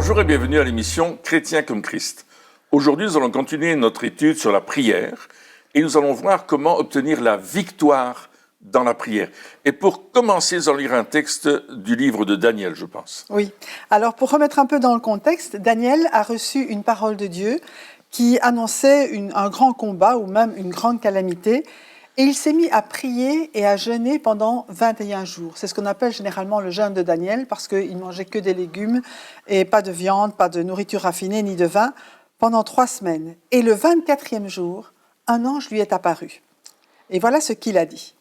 Bonjour et bienvenue à l'émission Chrétien comme Christ. Aujourd'hui, nous allons continuer notre étude sur la prière et nous allons voir comment obtenir la victoire dans la prière. Et pour commencer, nous allons lire un texte du livre de Daniel, je pense. Oui. Alors, pour remettre un peu dans le contexte, Daniel a reçu une parole de Dieu qui annonçait un grand combat ou même une grande calamité. Et il s'est mis à prier et à jeûner pendant 21 jours. C'est ce qu'on appelle généralement le jeûne de Daniel parce qu'il ne mangeait que des légumes et pas de viande, pas de nourriture raffinée ni de vin pendant 3 semaines. Et le 24e jour, un ange lui est apparu. Et voilà ce qu'il a dit.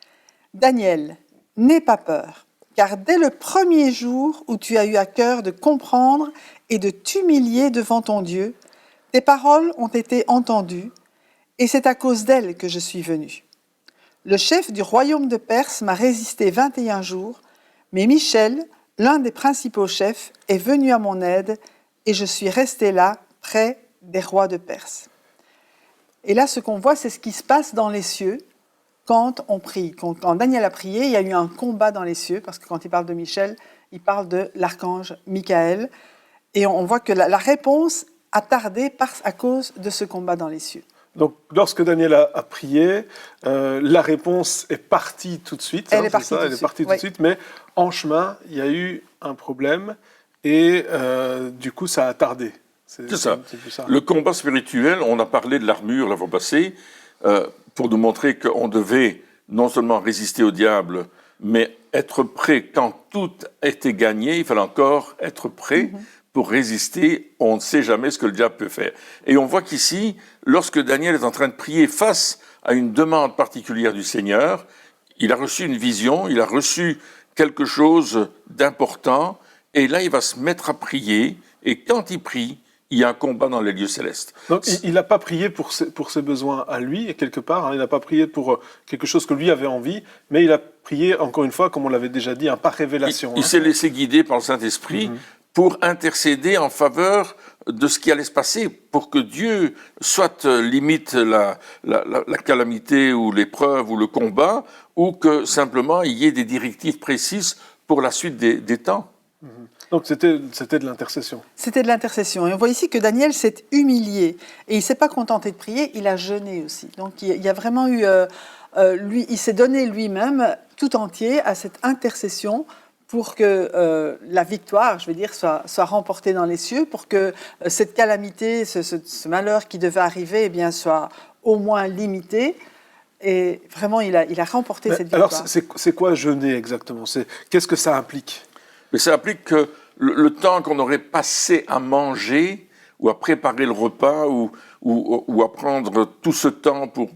« Daniel, n'aie pas peur, car dès le premier jour où tu as eu à cœur de comprendre et de t'humilier devant ton Dieu, tes paroles ont été entendues, et c'est à cause d'elles que je suis venu. Le chef du royaume de Perse m'a résisté 21 jours, mais Michel, l'un des principaux chefs, est venu à mon aide, et je suis resté là, près des rois de Perse. » Et là, ce qu'on voit, c'est ce qui se passe dans les cieux quand on prie. Quand Daniel a prié, il y a eu un combat dans les cieux, parce que quand il parle de Michel, il parle de l'archange Michael. Et on voit que la réponse a tardé à cause de ce combat dans les cieux. Donc, lorsque Daniel a prié, la réponse est partie tout de suite. Elle est partie tout de suite, mais en chemin, il y a eu un problème et du coup, ça a tardé. C'est ça. Le combat spirituel, on a parlé de l'armure la fois passée, pour nous montrer qu'on devait non seulement résister au diable, mais être prêt quand tout était gagné, il fallait encore être prêt. Pour résister, on ne sait jamais ce que le diable peut faire. Et on voit qu'ici, lorsque Daniel est en train de prier face à une demande particulière du Seigneur, il a reçu une vision, il a reçu quelque chose d'important, et là, il va se mettre à prier, et quand il prie, il y a un combat dans les lieux célestes. Donc, il n'a pas prié pour ses besoins à lui, quelque part, il n'a pas prié pour quelque chose que lui avait envie, mais il a prié, encore une fois, comme on l'avait déjà dit, par révélation. Il s'est laissé guider par le Saint-Esprit, pour intercéder en faveur de ce qui allait se passer, pour que Dieu soit limite la calamité ou l'épreuve ou le combat, ou que simplement il y ait des directives précises pour la suite des temps. Donc c'était de l'intercession. C'était de l'intercession. Et on voit ici que Daniel s'est humilié. Et il ne s'est pas contenté de prier, il a jeûné aussi. Donc il y a vraiment eu... il s'est donné lui-même tout entier à cette intercession pour que la victoire, je veux dire, soit remportée dans les cieux, pour que cette calamité, ce malheur qui devait arriver, eh bien, soit au moins limité. Et vraiment, il a remporté cette victoire. Alors, c'est quoi jeûner exactement ? Qu'est-ce que ça implique ? Mais ça implique que le temps qu'on aurait passé à manger, ou à préparer le repas, ou à prendre tout ce temps pour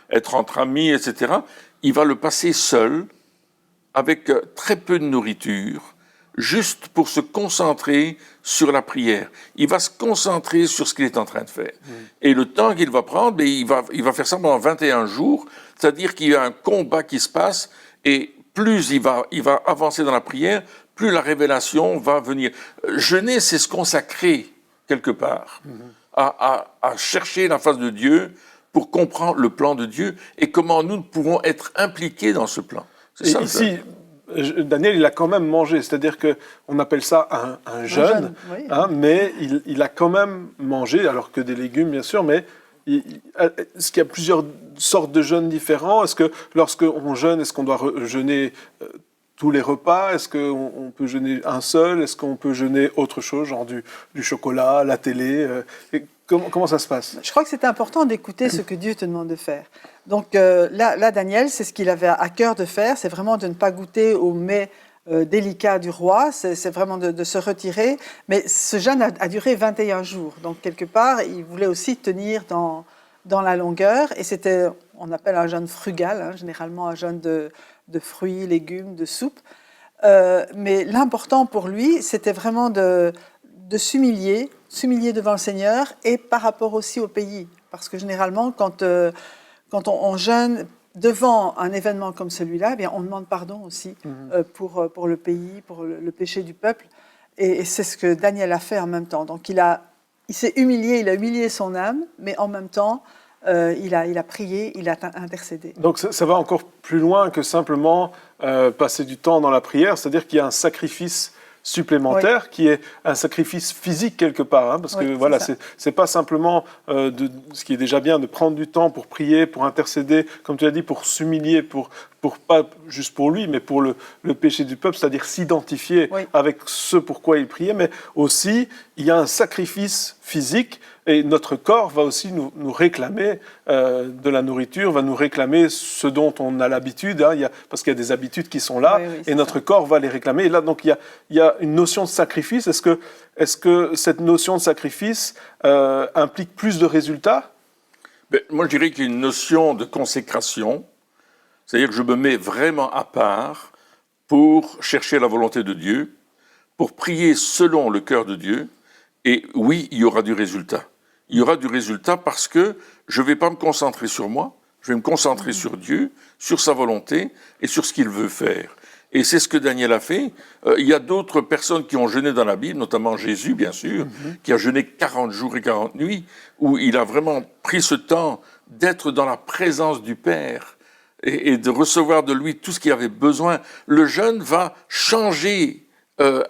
être entre amis, etc., il va le passer seul, avec très peu de nourriture, juste pour se concentrer sur la prière. Il va se concentrer sur ce qu'il est en train de faire. Et le temps qu'il va prendre, il va faire ça pendant 21 jours, c'est-à-dire qu'il y a un combat qui se passe, et plus il va avancer dans la prière, plus la révélation va venir. Jeûner, c'est se consacrer quelque part, à chercher la face de Dieu pour comprendre le plan de Dieu et comment nous pouvons être impliqués dans ce plan. Et ici, Daniel, il a quand même mangé, c'est-à-dire qu'on appelle ça un jeûne, oui. Mais il a quand même mangé, alors que des légumes, bien sûr, mais est-ce qu'il y a plusieurs sortes de jeûnes différents ? Est-ce que lorsqu'on jeûne, est-ce qu'on doit jeûner tous les repas ? Est-ce qu'on peut jeûner un seul ? Est-ce qu'on peut jeûner autre chose, genre du chocolat, la télé ? Comment ça se passe ? Je crois que c'est important d'écouter ce que Dieu te demande de faire. Donc là, Daniel, c'est ce qu'il avait à cœur de faire, c'est vraiment de ne pas goûter aux mets délicats du roi, c'est vraiment de se retirer. Mais ce jeûne a duré 21 jours, donc quelque part, il voulait aussi tenir dans la longueur, et c'était, on appelle un jeûne frugal, généralement un jeûne de fruits, légumes, de soupe. Mais l'important pour lui, c'était vraiment de s'humilier devant le Seigneur, et par rapport aussi au pays. Parce que généralement, quand on jeûne devant un événement comme celui-là, eh bien, on demande pardon aussi pour le pays, pour le péché du peuple. Et c'est ce que Daniel a fait en même temps. Donc il s'est humilié, il a humilié son âme, mais en même temps, il a prié, il a intercédé. Donc ça va encore plus loin que simplement passer du temps dans la prière, c'est-à-dire qu'il y a un sacrifice supplémentaire qui est un sacrifice physique quelque part, hein, parce que voilà, c'est pas simplement ce qui est déjà bien de prendre du temps pour prier, pour intercéder, comme tu l'as dit, pour s'humilier, pour pas juste pour lui, mais pour le péché du peuple, c'est-à-dire s'identifier avec ce pourquoi il priait, mais aussi il y a un sacrifice physique. Et notre corps va aussi nous réclamer de la nourriture, va nous réclamer ce dont on a l'habitude, hein, parce qu'il y a des habitudes qui sont là, et notre corps va les réclamer. Et là, donc, il y a une notion de sacrifice. Est-ce que cette notion de sacrifice implique plus de résultats ? Moi, je dirais qu'il y a une notion de consécration, c'est-à-dire que je me mets vraiment à part pour chercher la volonté de Dieu, pour prier selon le cœur de Dieu, et oui, il y aura du résultat. Il y aura du résultat parce que je ne vais pas me concentrer sur moi, je vais me concentrer sur Dieu, sur sa volonté et sur ce qu'il veut faire. Et c'est ce que Daniel a fait. Il y a d'autres personnes qui ont jeûné dans la Bible, notamment Jésus, bien sûr, qui a jeûné 40 jours et 40 nuits, où il a vraiment pris ce temps d'être dans la présence du Père et de recevoir de lui tout ce qu'il avait besoin. Le jeûne va changer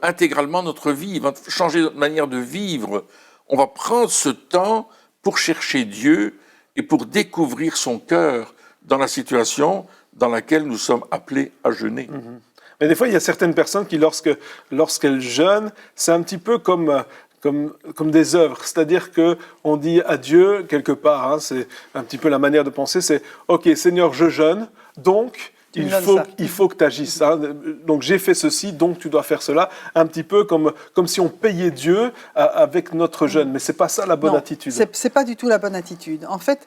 intégralement notre vie, va changer notre manière de vivre. On va prendre ce temps pour chercher Dieu et pour découvrir son cœur dans la situation dans laquelle nous sommes appelés à jeûner. Mais des fois, il y a certaines personnes qui, lorsqu'elles jeûnent, c'est un petit peu comme des œuvres. C'est-à-dire qu'on dit à Dieu, quelque part, hein, c'est un petit peu la manière de penser, c'est « Ok, Seigneur, je jeûne, donc... Il faut que tu agisses. Hein. Donc j'ai fait ceci, donc tu dois faire cela. Un petit peu comme si on payait Dieu avec notre jeûne. Mais ce n'est pas ça la bonne attitude. C'est pas du tout la bonne attitude. En fait,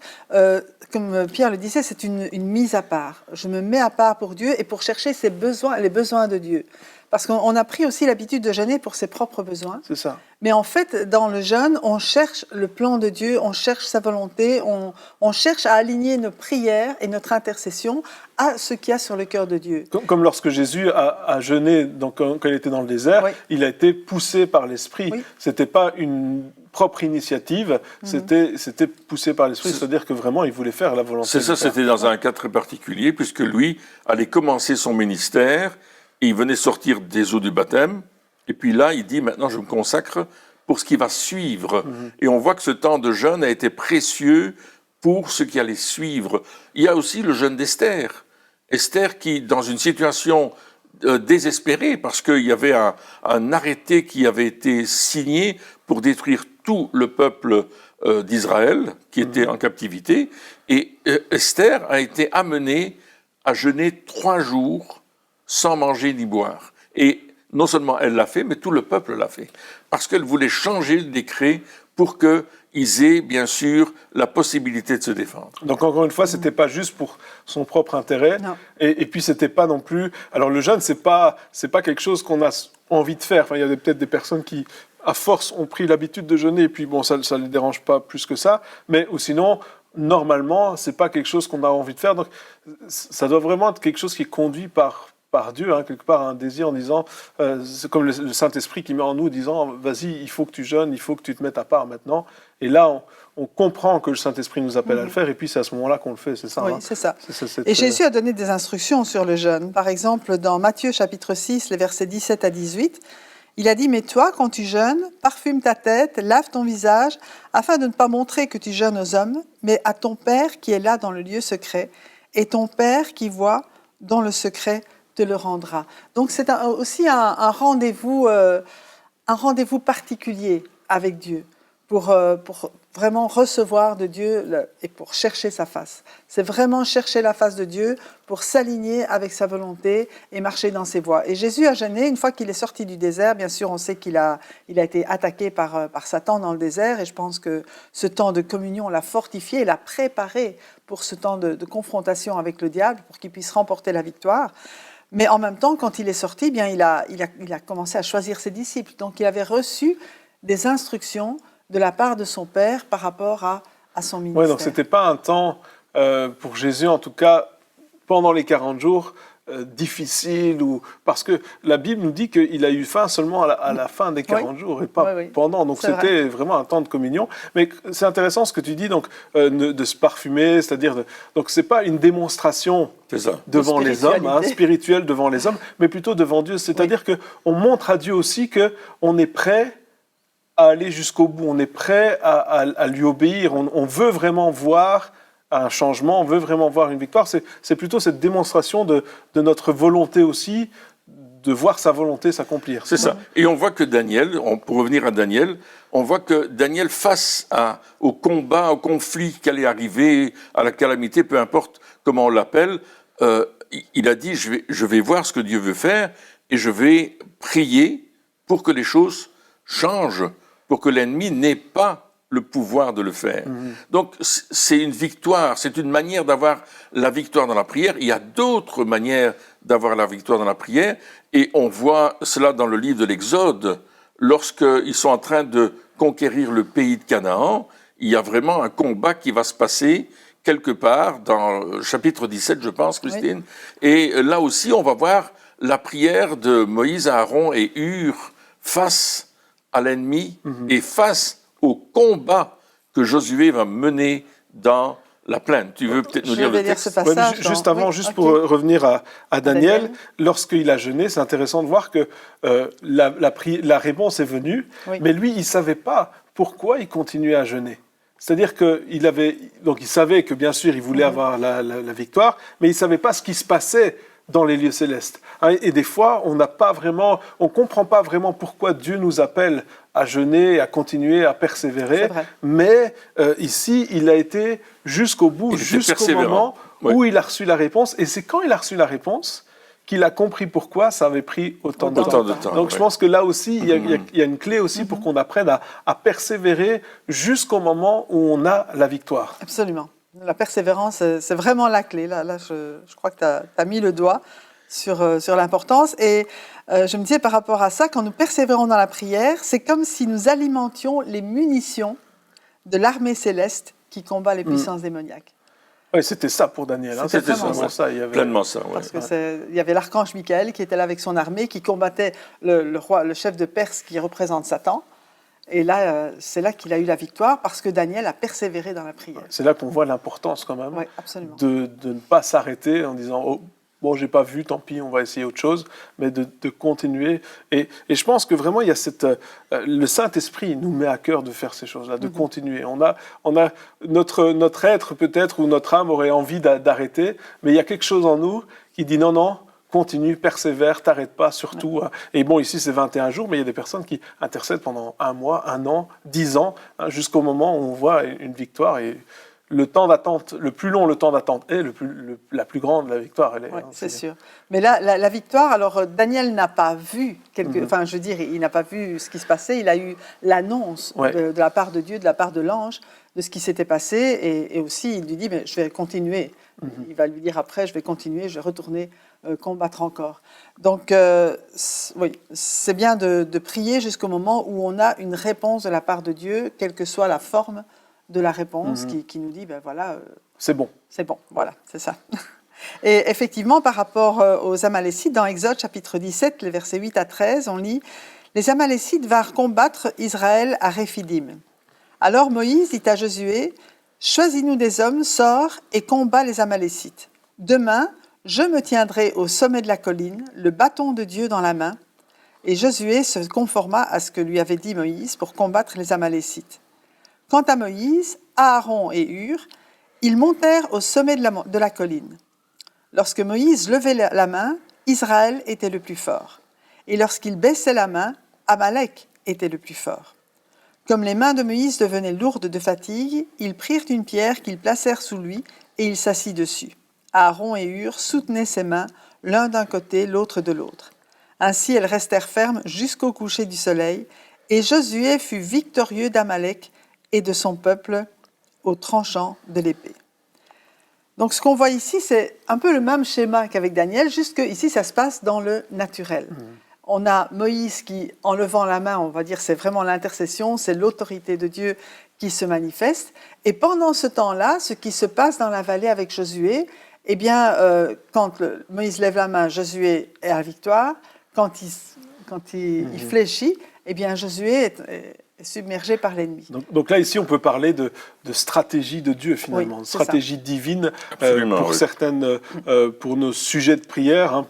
comme Pierre le disait, c'est une mise à part. Je me mets à part pour Dieu et pour chercher ses besoins, les besoins de Dieu. Parce qu'on a pris aussi l'habitude de jeûner pour ses propres besoins. C'est ça. Mais en fait, dans le jeûne, on cherche le plan de Dieu, on cherche sa volonté, on cherche à aligner nos prières et notre intercession à ce qu'il y a sur le cœur de Dieu. Comme lorsque Jésus a jeûné quand il était dans le désert, il a été poussé par l'Esprit. Ce n'était pas une propre initiative, c'était poussé par l'Esprit, c'est-à-dire que vraiment, il voulait faire la volonté de Dieu. C'est ça, c'était dans un cas très particulier, puisque lui allait commencer son ministère, et il venait sortir des eaux du baptême, et puis là, il dit, maintenant, je me consacre pour ce qui va suivre. Et on voit que ce temps de jeûne a été précieux pour ce qui allait suivre. Il y a aussi le jeûne d'Esther. Esther qui, dans une situation désespérée, parce qu'il y avait un arrêté qui avait été signé pour détruire tout le peuple d'Israël, qui était en captivité, et Esther a été amenée à jeûner 3 jours sans manger ni boire. Et non seulement elle l'a fait, mais tout le peuple l'a fait. Parce qu'elle voulait changer le décret pour qu'ils aient, bien sûr, la possibilité de se défendre. Donc, encore une fois, ce n'était pas juste pour son propre intérêt. Et puis, ce n'était pas non plus... Alors, le jeûne, ce n'est pas quelque chose qu'on a envie de faire. Enfin, il y a peut-être des personnes qui, à force, ont pris l'habitude de jeûner. Et puis, bon, ça ne les dérange pas plus que ça. Mais ou sinon... Normalement, ce n'est pas quelque chose qu'on a envie de faire. Donc, ça doit vraiment être quelque chose qui est conduit par Dieu, hein, quelque part, un désir en disant, c'est comme le Saint-Esprit qui met en nous, disant, vas-y, il faut que tu jeûnes, il faut que tu te mettes à part maintenant. Et là, on comprend que le Saint-Esprit nous appelle à le faire, et puis c'est à ce moment-là qu'on le fait, c'est ça. Oui, hein. c'est ça. Et Jésus a donné des instructions sur le jeûne. Par exemple, dans Matthieu chapitre 6, les versets 17 à 18, il a dit, mais toi, quand tu jeûnes, parfume ta tête, lave ton visage, afin de ne pas montrer que tu jeûnes aux hommes, mais à ton Père qui est là dans le lieu secret, et ton Père qui voit dans le secret te le rendra. Donc c'est aussi un rendez-vous particulier avec Dieu, pour vraiment recevoir de Dieu et pour chercher sa face. C'est vraiment chercher la face de Dieu pour s'aligner avec sa volonté et marcher dans ses voies. Et Jésus a jeûné une fois qu'il est sorti du désert. Bien sûr, on sait qu'il a été attaqué par Satan dans le désert, et je pense que ce temps de communion l'a fortifié, l'a préparé pour ce temps de confrontation avec le diable, pour qu'il puisse remporter la victoire. Mais en même temps, quand il est sorti, bien, il a commencé à choisir ses disciples. Donc, il avait reçu des instructions de la part de son Père par rapport à son ministère. Oui, donc ce n'était pas un temps, pour Jésus en tout cas, pendant les 40 jours, difficile, parce que la Bible nous dit qu'il a eu faim seulement à la fin des 40 jours et pas pendant. Donc c'était vraiment un temps de communion. Mais c'est intéressant ce que tu dis, donc, de se parfumer, c'est-à-dire... donc c'est pas une démonstration devant les hommes, spirituelle devant les hommes, mais plutôt devant Dieu. C'est-à-dire qu'on montre à Dieu aussi qu'on est prêt à aller jusqu'au bout, on est prêt à lui obéir, on veut vraiment voir un changement, on veut vraiment voir une victoire. C'est plutôt cette démonstration de notre volonté aussi, de voir sa volonté s'accomplir. C'est ça. Et on voit que Daniel, pour revenir à Daniel, on voit que Daniel, face au combat, au conflit qui allait arriver, à la calamité, peu importe comment on l'appelle, il a dit, je vais voir ce que Dieu veut faire et je vais prier pour que les choses changent, pour que l'ennemi n'ait pas le pouvoir de le faire. Donc, c'est une victoire, c'est une manière d'avoir la victoire dans la prière. Il y a d'autres manières d'avoir la victoire dans la prière, et on voit cela dans le livre de l'Exode, lorsqu'ils sont en train de conquérir le pays de Canaan. Il y a vraiment un combat qui va se passer quelque part, dans le chapitre 17, je pense, Christine. Oui. Et là aussi, on va voir la prière de Moïse, Aaron et Hur face à l'ennemi et face au combat que Josué va mener dans la plaine. Tu veux peut-être nous lire le texte? Juste avant, pour revenir à Daniel, lorsqu'il a jeûné, c'est intéressant de voir que la réponse est venue, mais lui, il ne savait pas pourquoi il continuait à jeûner. C'est-à-dire qu'il savait que, bien sûr, il voulait avoir la victoire, mais il ne savait pas ce qui se passait dans les lieux célestes. Et des fois, on comprend pas vraiment pourquoi Dieu nous appelle à jeûner, à continuer, à persévérer. Mais ici, il a été jusqu'au bout, jusqu'au moment où il a reçu la réponse. Et c'est quand il a reçu la réponse qu'il a compris pourquoi ça avait pris autant de temps. Donc je pense que là aussi, il y a une clé aussi pour qu'on apprenne à persévérer jusqu'au moment où on a la victoire. Absolument. La persévérance, c'est vraiment la clé. Là je crois que tu as mis le doigt sur l'importance. Et je me disais par rapport à ça, quand nous persévérons dans la prière, c'est comme si nous alimentions les munitions de l'armée céleste qui combat les puissances démoniaques. Oui, c'était ça pour Daniel. C'était vraiment ça. Il y avait... pleinement ça. Parce qu'il y avait l'archange Michael qui était là avec son armée, qui combattait le roi, le chef de Perse qui représente Satan. Et là, c'est là qu'il a eu la victoire parce que Daniel a persévéré dans la prière. C'est là qu'on voit l'importance quand même de ne pas s'arrêter en disant oh, bon, j'ai pas vu, tant pis, on va essayer autre chose, mais de continuer. Et je pense que vraiment, il y a le Saint-Esprit nous met à cœur de faire ces choses-là, de continuer. On a notre être peut-être ou notre âme aurait envie d'arrêter, mais il y a quelque chose en nous qui dit non, continue, persévère, t'arrête pas, surtout. Et bon, ici, c'est 21 jours, mais il y a des personnes qui intercèdent pendant 1 mois, 1 an, 10 ans, jusqu'au moment où on voit une victoire. Et le temps d'attente, le plus long le temps d'attente est, la plus grande la victoire. Elle est, c'est sûr. Mais là, la victoire, alors Daniel n'a pas vu, enfin, je veux dire, il n'a pas vu ce qui se passait. Il a eu l'annonce de la part de Dieu, de la part de l'ange, de ce qui s'était passé. Et aussi, il lui dit, mais je vais continuer. Il va lui dire après, je vais continuer, je vais retourner combattre encore. Donc, oui, c'est bien de prier jusqu'au moment où on a une réponse de la part de Dieu, quelle que soit la forme de la réponse, qui nous dit, ben voilà... c'est bon. C'est bon, voilà, c'est ça. Et effectivement, par rapport aux Amalécites, dans Exode chapitre 17, les versets 8 à 13, on lit « Les Amalécites vinrent combattre Israël à Réphidim. Alors Moïse dit à Josué, « Choisis-nous des hommes, sors et combats les Amalécites. Demain, je me tiendrai au sommet de la colline, le bâton de Dieu dans la main. » Et Josué se conforma à ce que lui avait dit Moïse pour combattre les Amalécites. Quant à Moïse, Aaron et Hur, ils montèrent au sommet de la colline. Lorsque Moïse levait la main, Israël était le plus fort. Et lorsqu'il baissait la main, Amalek était le plus fort. Comme les mains de Moïse devenaient lourdes de fatigue, ils prirent une pierre qu'ils placèrent sous lui et il s'assit dessus. Aaron et Hur soutenaient ses mains, l'un d'un côté, l'autre de l'autre. Ainsi, elles restèrent fermes jusqu'au coucher du soleil, et Josué fut victorieux d'Amalek et de son peuple au tranchant de l'épée. Donc ce qu'on voit ici, c'est un peu le même schéma qu'avec Daniel, juste qu'ici, ça se passe dans le naturel. On a Moïse qui, en levant la main, on va dire, c'est vraiment l'intercession, c'est l'autorité de Dieu qui se manifeste. Et pendant ce temps-là, ce qui se passe dans la vallée avec Josué, eh bien, quand Moïse lève la main, Josué est à la victoire. Quand il fléchit, eh bien, Josué est submergé par l'ennemi. Donc là, ici, on peut parler de stratégie de Dieu, finalement, Oui, stratégie divine Absolument, pour certaines, pour nos sujets de prière, hein,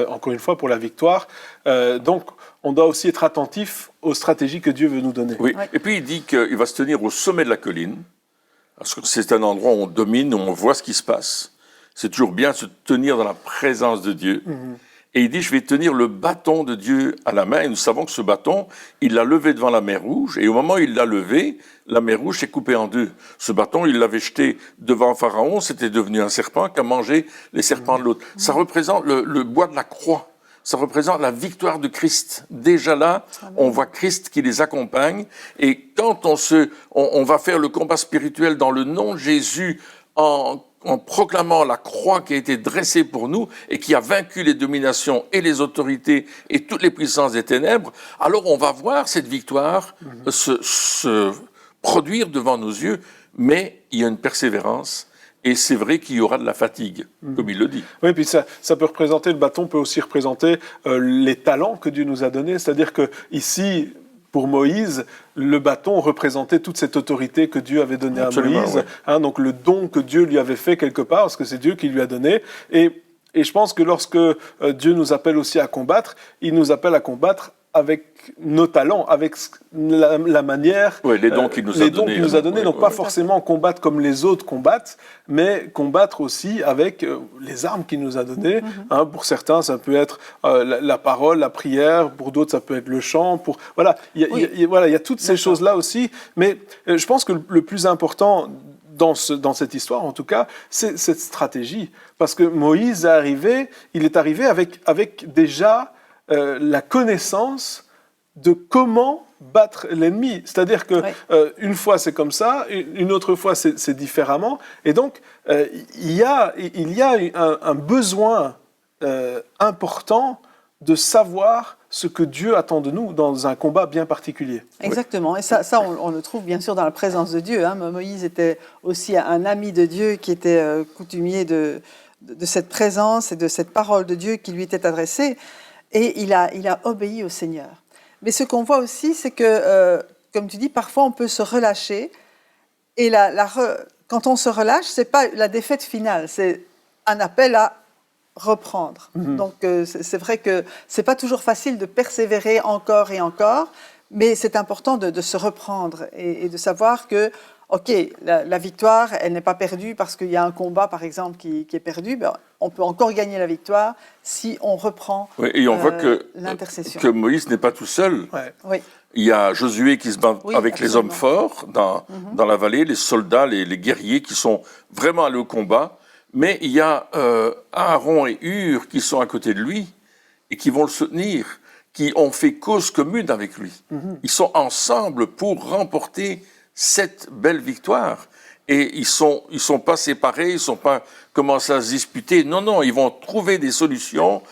encore une fois, pour la victoire. Donc, on doit aussi être attentif aux stratégies que Dieu veut nous donner. Oui. Ouais. Et puis il dit qu'il va se tenir au sommet de la colline, parce que c'est un endroit où on domine, où on voit ce qui se passe. C'est toujours bien de se tenir dans la présence de Dieu. Et il dit, je vais tenir le bâton de Dieu à la main. Et nous savons que ce bâton, il l'a levé devant la mer Rouge. Et au moment où il l'a levé, la mer Rouge s'est coupée en deux. Ce bâton, il l'avait jeté devant Pharaon. C'était devenu un serpent qui a mangé les serpents de l'autre. Ça représente le bois de la croix. Ça représente la victoire de Christ. Déjà là, on voit Christ qui les accompagne. Et quand on va faire le combat spirituel dans le nom de Jésus, en proclamant la croix qui a été dressée pour nous et qui a vaincu les dominations et les autorités et toutes les puissances des ténèbres, alors on va voir cette victoire se produire devant nos yeux, mais il y a une persévérance. Et c'est vrai qu'il y aura de la fatigue, comme il le dit. Oui, puis ça peut représenter, le bâton peut aussi représenter les talents que Dieu nous a donnés. C'est-à-dire que ici, pour Moïse, le bâton représentait toute cette autorité que Dieu avait donnée à Moïse. Ouais. Hein, donc le don que Dieu lui avait fait quelque part, parce que c'est Dieu qui lui a donné. Et je pense que lorsque Dieu nous appelle aussi à combattre, il nous appelle à combattre avec nos talents, avec la manière, les dons qu'il nous a donnés. Donc pas forcément combattre comme les autres combattent, mais combattre aussi avec les armes qu'il nous a données. Hein, pour certains, ça peut être la parole, la prière. Pour d'autres, ça peut être le chant. Voilà, il y a toutes ces choses-là aussi. Mais je pense que le plus important dans cette histoire, en tout cas, c'est cette stratégie. Parce que Moïse il est arrivé avec déjà la connaissance de comment battre l'ennemi. C'est-à-dire que une fois c'est comme ça, une autre fois c'est différemment. Et donc il y a un besoin important de savoir ce que Dieu attend de nous dans un combat bien particulier. Exactement, et ça on le trouve bien sûr dans la présence de Dieu. Hein. Moïse était aussi un ami de Dieu qui était coutumier de cette présence et de cette parole de Dieu qui lui était adressée. Et il a obéi au Seigneur. Mais ce qu'on voit aussi, c'est que, comme tu dis, parfois on peut se relâcher. Et quand on se relâche, ce n'est pas la défaite finale, c'est un appel à reprendre. Donc c'est vrai que ce n'est pas toujours facile de persévérer encore et encore, mais c'est important de se reprendre et de savoir que, OK, la victoire, elle n'est pas perdue parce qu'il y a un combat, par exemple, qui est perdu. Ben, on peut encore gagner la victoire si on reprend et on voit l'intercession. Que Moïse n'est pas tout seul. Ouais. Oui. Il y a Josué qui se bat avec absolument. les hommes forts dans la vallée, les soldats, les guerriers qui sont vraiment allés au combat. Mais il y a Aaron et Hur qui sont à côté de lui et qui vont le soutenir, qui ont fait cause commune avec lui. Ils sont ensemble pour remporter cette belle victoire. Et ils sont pas séparés, ils sont pas commencés à se disputer. Non, ils vont trouver des solutions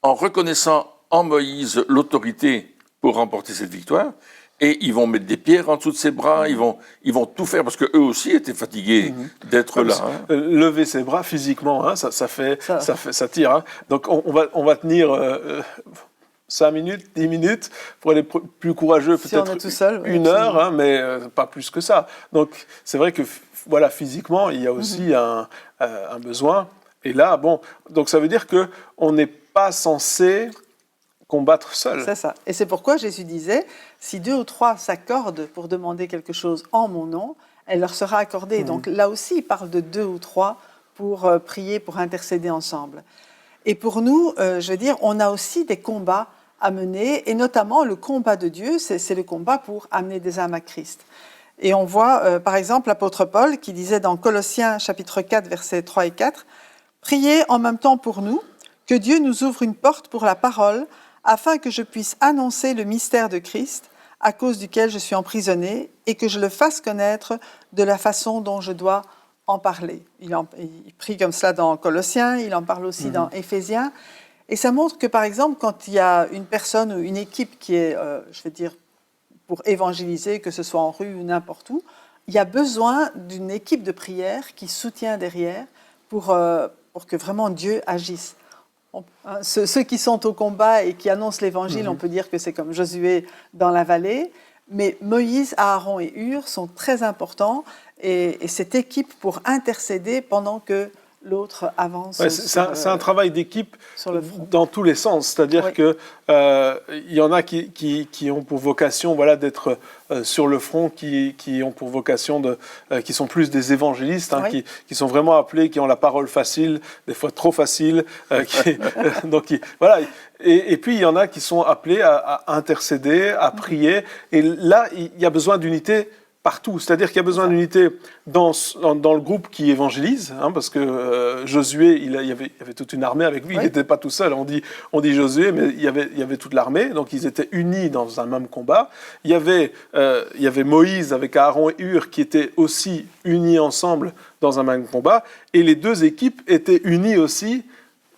en reconnaissant en Moïse l'autorité pour remporter cette victoire. Et ils vont mettre des pierres en dessous de ses bras, ils vont tout faire, parce qu'eux aussi étaient fatigués d'être là. Hein. Lever ses bras physiquement, hein, ça tire. Hein. Donc on va tenir 5 minutes, 10 minutes, pour les plus courageux, peut-être tout seul, une heure, hein, mais pas plus que ça. Donc c'est vrai que physiquement, il y a aussi un besoin. Et là, donc ça veut dire qu'on n'est pas censé combattre seul. C'est ça. Et c'est pourquoi Jésus disait, si 2 ou 3 s'accordent pour demander quelque chose en mon nom, elle leur sera accordée. Donc là aussi, il parle de 2 ou 3 pour prier, pour intercéder ensemble. Et pour nous, je veux dire, on a aussi des combats à mener, et notamment le combat de Dieu, c'est le combat pour amener des âmes à Christ. Et on voit, par exemple, l'apôtre Paul qui disait dans Colossiens chapitre 4, versets 3 et 4, « Priez en même temps pour nous, que Dieu nous ouvre une porte pour la parole, afin que je puisse annoncer le mystère de Christ, à cause duquel je suis emprisonné, et que je le fasse connaître de la façon dont je dois en parler. » Il prie comme cela dans Colossiens, il en parle aussi dans Éphésiens. Et ça montre que, par exemple, quand il y a une personne ou une équipe qui est, je vais dire, pour évangéliser, que ce soit en rue ou n'importe où, il y a besoin d'une équipe de prière qui soutient derrière pour que vraiment Dieu agisse. Ceux qui sont au combat et qui annoncent l'Évangile, on peut dire que c'est comme Josué dans la vallée, mais Moïse, Aaron et Hur sont très importants et cette équipe pour intercéder pendant que l'autre avance. Ouais, c'est un travail d'équipe dans tous les sens. C'est-à-dire oui. que il y en a qui ont pour vocation, voilà, d'être sur le front, qui ont pour vocation qui sont plus des évangélistes, hein, oui. qui sont vraiment appelés, qui ont la parole facile, des fois trop facile. Donc voilà. Et puis il y en a qui sont appelés à intercéder, à prier. Et là, il y a besoin d'unité partout. C'est-à-dire qu'il y a besoin d'unité dans le groupe qui évangélise, hein, parce que Josué, il y avait toute une armée avec lui, oui. Il n'était pas tout seul. On dit Josué, mais il y avait toute l'armée, donc ils étaient unis dans un même combat. Il y avait Moïse avec Aaron et Hur qui étaient aussi unis ensemble dans un même combat, et les deux équipes étaient unies aussi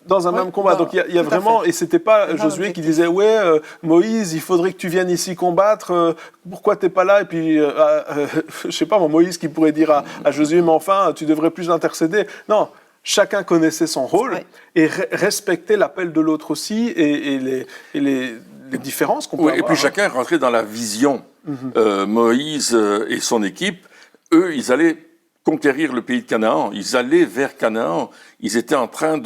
dans un même combat. Donc il y a vraiment, et c'était pas Josué qui disait ouais Moïse, il faudrait que tu viennes ici combattre, pourquoi t'es pas là? Et puis je sais pas moi, Moïse qui pourrait dire à Josué, mais enfin tu devrais plus intercéder. Non, chacun connaissait son rôle et respectait l'appel de l'autre aussi et les différences qu'on peut avoir. Et puis chacun rentrait dans la vision. Moïse et son équipe, eux, ils allaient conquérir le pays de Canaan. Ils allaient vers Canaan. Ils étaient en train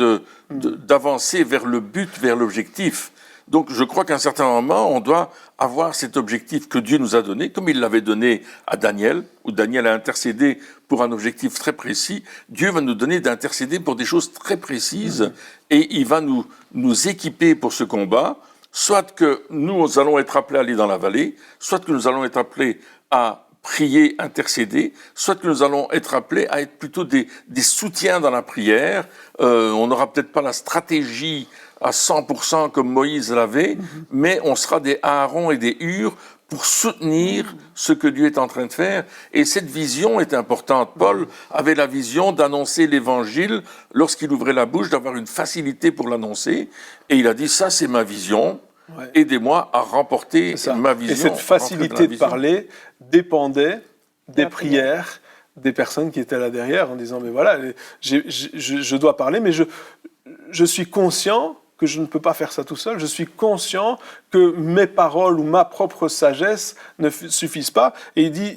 d'avancer vers le but, vers l'objectif. Donc, je crois qu'à un certain moment, on doit avoir cet objectif que Dieu nous a donné, comme il l'avait donné à Daniel, où Daniel a intercédé pour un objectif très précis. Dieu va nous donner d'intercéder pour des choses très précises, et il va nous équiper pour ce combat, soit que nous allons être appelés à aller dans la vallée, soit que nous allons être appelés à prier, intercéder, soit que nous allons être appelés à être plutôt des soutiens dans la prière. On n'aura peut-être pas la stratégie à 100% comme Moïse l'avait, mais on sera des Aaron et des Hur pour soutenir ce que Dieu est en train de faire. Et cette vision est importante. Paul avait la vision d'annoncer l'Évangile lorsqu'il ouvrait la bouche, d'avoir une facilité pour l'annoncer. Et il a dit, ça c'est ma vision. Ouais. Aidez-moi à remporter ma vision. Et cette facilité de parler dépendait des prières des personnes qui étaient là derrière en disant mais voilà, je dois parler, mais je suis conscient que je ne peux pas faire ça tout seul. Je suis conscient que mes paroles ou ma propre sagesse ne suffisent pas. Et il dit,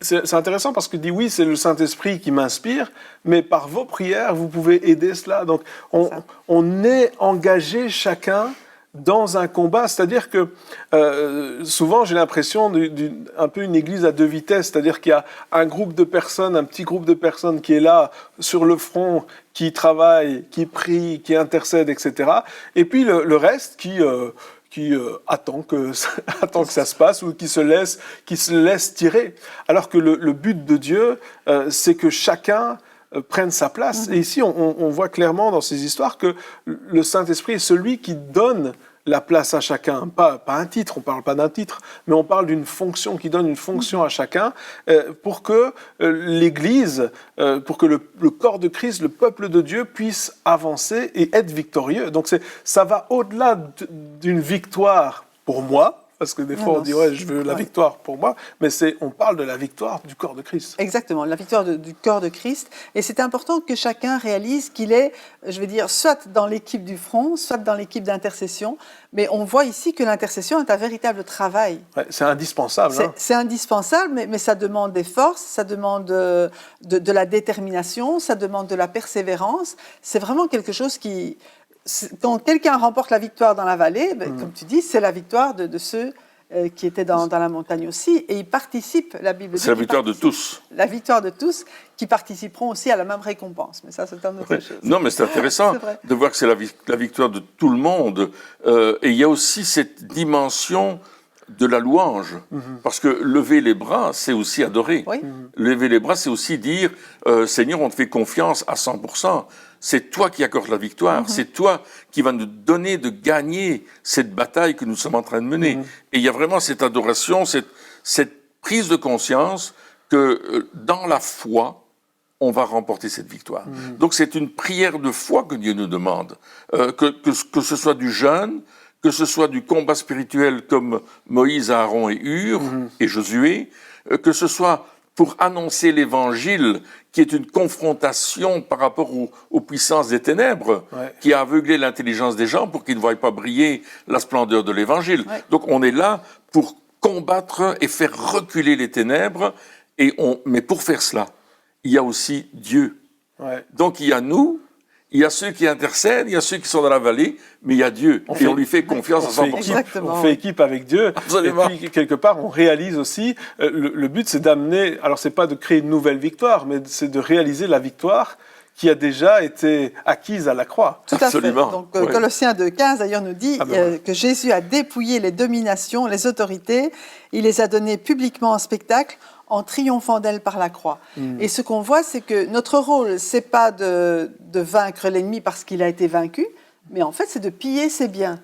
c'est intéressant parce qu'il dit oui, c'est le Saint-Esprit qui m'inspire, mais par vos prières, vous pouvez aider cela. Donc on est engagé chacun dans un combat, c'est-à-dire que souvent j'ai l'impression un peu une église à deux vitesses, c'est-à-dire qu'il y a un groupe de personnes, un petit groupe de personnes qui est là sur le front, qui travaille, qui prie, qui intercède, etc. Et puis le reste qui attend que ça se passe ou qui se laisse tirer. Alors que le but de Dieu, c'est que chacun prennent sa place. Et ici, on voit clairement dans ces histoires que le Saint-Esprit est celui qui donne la place à chacun. Pas un titre, on ne parle pas d'un titre, mais on parle d'une fonction, qui donne une fonction à chacun pour que l'Église, pour que le corps de Christ, le peuple de Dieu puisse avancer et être victorieux. Donc ça va au-delà d'une victoire pour moi, parce que des fois on dit ouais, je veux la victoire pour moi, mais on parle de la victoire du corps de Christ. Exactement, la victoire du corps de Christ. Et c'est important que chacun réalise qu'il est, je veux dire, soit dans l'équipe du front, soit dans l'équipe d'intercession. Mais on voit ici que l'intercession est un véritable travail. Ouais, c'est indispensable. C'est indispensable, mais ça demande des forces, ça demande de la détermination, ça demande de la persévérance. C'est vraiment quelque chose qui... Quand quelqu'un remporte la victoire dans la vallée, comme tu dis, c'est la victoire de ceux qui étaient dans la montagne aussi, et ils participent, la Bible dit. C'est la victoire de tous. La victoire de tous, qui participeront aussi à la même récompense. Mais ça, c'est une autre chose. Non, mais c'est intéressant de voir que c'est la victoire de tout le monde. Et il y a aussi cette dimension de la louange. Parce que lever les bras, c'est aussi adorer. Oui. Lever les bras, c'est aussi dire, Seigneur, on te fait confiance à 100%. C'est toi qui accordes la victoire, c'est toi qui vas nous donner de gagner cette bataille que nous sommes en train de mener. Et il y a vraiment cette adoration, cette prise de conscience que dans la foi, on va remporter cette victoire. Donc c'est une prière de foi que Dieu nous demande, que ce soit du jeûne, que ce soit du combat spirituel comme Moïse, Aaron et Hur et Josué, que ce soit pour annoncer l'évangile, qui est une confrontation par rapport aux puissances des ténèbres, qui a aveuglé l'intelligence des gens pour qu'ils ne voient pas briller la splendeur de l'évangile. Donc on est là pour combattre et faire reculer les ténèbres, mais pour faire cela, il y a aussi Dieu. Donc il y a nous, il y a ceux qui intercèdent, il y a ceux qui sont dans la vallée, mais il y a Dieu. Et on lui fait confiance à 100%. On fait équipe avec Dieu. Absolument. Et puis, quelque part, on réalise aussi, le but, c'est d'amener, alors c'est pas de créer une nouvelle victoire, mais c'est de réaliser la victoire qui a déjà été acquise à la croix. Tout à Absolument. fait. Donc, Colossiens 2,15 d'ailleurs nous dit que Jésus a dépouillé les dominations, les autorités, il les a données publiquement en spectacle, en triomphant d'elle par la croix. Et ce qu'on voit, c'est que notre rôle, c'est pas de vaincre l'ennemi parce qu'il a été vaincu, mais en fait, c'est de piller ses biens.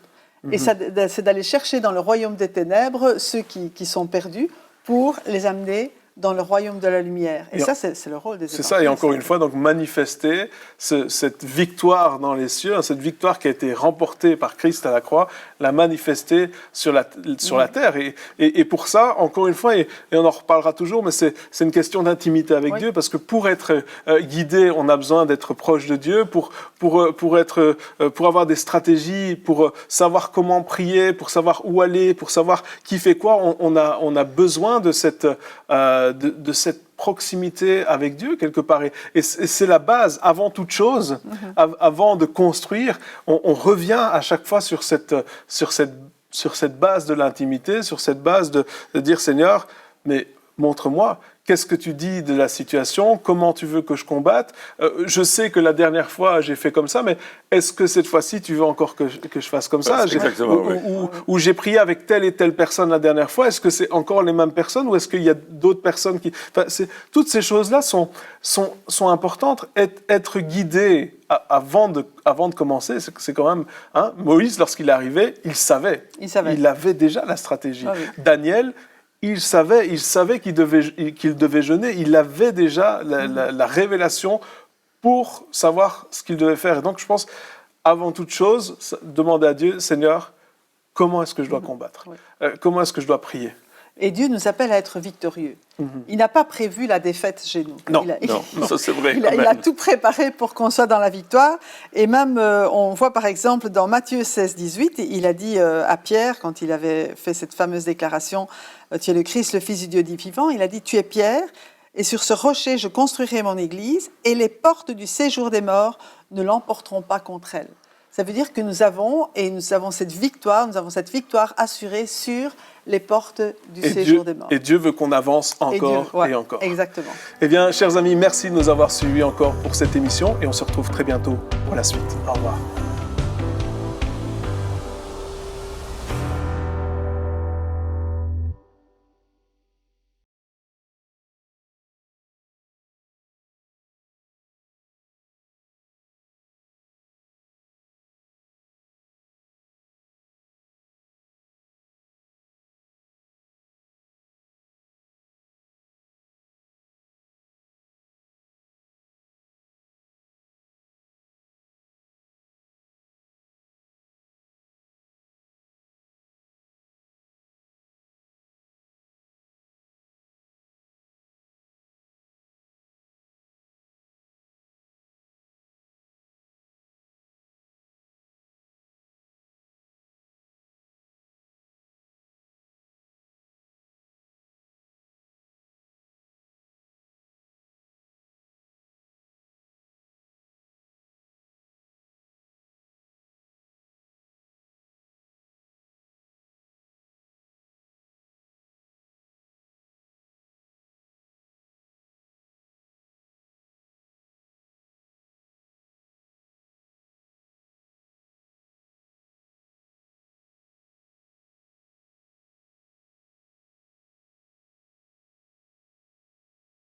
Et c'est d'aller chercher dans le royaume des ténèbres ceux qui sont perdus pour les amener dans le royaume de la lumière. Et ça, c'est le rôle des évangélistes. C'est ça, et encore une fois, donc manifester cette victoire dans les cieux, cette victoire qui a été remportée par Christ à la croix, la manifester sur la terre. Et pour ça, encore une fois, et on en reparlera toujours, mais c'est une question d'intimité avec Dieu, parce que pour être guidé, on a besoin d'être proche de Dieu, pour avoir des stratégies, pour savoir comment prier, pour savoir où aller, pour savoir qui fait quoi, on a besoin de cette proximité avec Dieu, quelque part. Et c'est la base, avant toute chose, avant de construire, on revient à chaque fois sur cette base de l'intimité, sur cette base de dire, Seigneur, mais montre-moi, qu'est-ce que tu dis de la situation? Comment tu veux que je combatte? Je sais que la dernière fois, j'ai fait comme ça, mais est-ce que cette fois-ci, tu veux encore que je fasse comme ça? Ou j'ai prié avec telle et telle personne la dernière fois, est-ce que c'est encore les mêmes personnes ou est-ce qu'il y a d'autres personnes qui... toutes ces choses-là sont importantes. Être guidé avant de commencer, c'est quand même... Moïse, lorsqu'il est arrivé, il savait. Il avait déjà la stratégie. Daniel... Il savait qu'il devait jeûner. Il avait déjà la révélation pour savoir ce qu'il devait faire. Et donc, je pense, avant toute chose, demander à Dieu, Seigneur, comment est-ce que je dois combattre? Comment est-ce que je dois prier? Et Dieu nous appelle à être victorieux. Il n'a pas prévu la défaite chez nous. Non, ça c'est vrai. Il a tout préparé pour qu'on soit dans la victoire. Et même, on voit par exemple dans Matthieu 16, 18, il a dit à Pierre, quand il avait fait cette fameuse déclaration, « Tu es le Christ, le Fils du Dieu vivant », il a dit « Tu es Pierre, et sur ce rocher je construirai mon église, et les portes du séjour des morts ne l'emporteront pas contre elle. » Ça veut dire que nous avons cette victoire assurée sur les portes du séjour des morts. Et Dieu veut qu'on avance encore et encore. Exactement. Eh bien, chers amis, merci de nous avoir suivis encore pour cette émission et on se retrouve très bientôt pour la suite. Au revoir.